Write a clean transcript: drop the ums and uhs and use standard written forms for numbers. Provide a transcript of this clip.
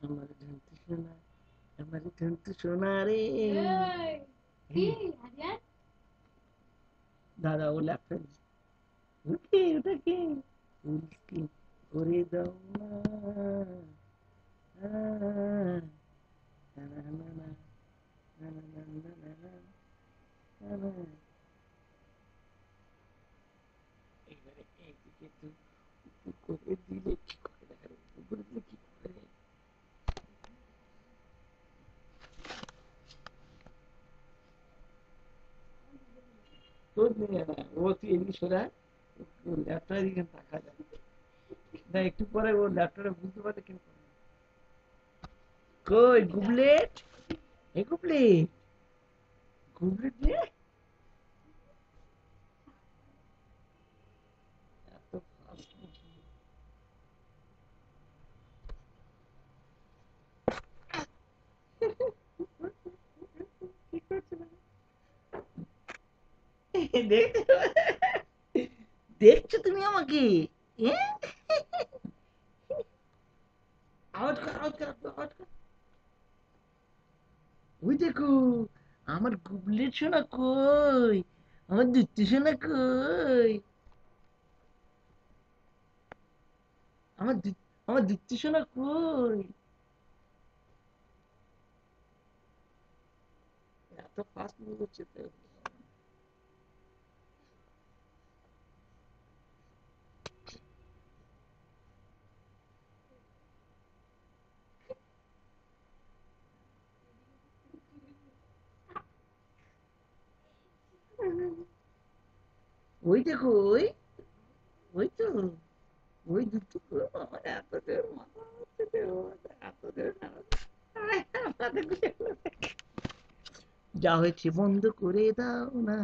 আমার ঝন্টু সোনা, আমার ঝন্টু সোনা রে। দাদা ও ল্যাপটপ ওকে ওটা কি ফুল স্ক্রিন করে দাও না। এবারে এইদিকে তো উপর করে দিলে কি করে দেখো, উপর করে দিলে কি করে। তোর নিয়ে না, ও তুই এদিকে সরা, ল্যাপটপের দিকে তাকা যায় না, একটু পরে ও ল্যাপটপে বুঝতে পারে কেন। কই গুবলেট, এ গুবলেট, গুবলেট রে, এত ফাস্ট নাকি? কি করছে না? দেখছো, দেখছো তুমি আমাকে? এ? আওয়াজ কর, আওয়াজ কর, আওয়াজ কর। ওই দেখো, আমার গুবলেট শোনা কই, আমার দুত্তি শোনা কই, আমার আমার দুত্তি শোনা কই। এত ফাস্ট মুভ হচ্ছে তো। ওই দেখো, ওই, ওই তো, ওই দুটো আমার এত জোর মাথা হচ্ছে যে এত জোর যা হয়েছে বন্ধ করে দাও না,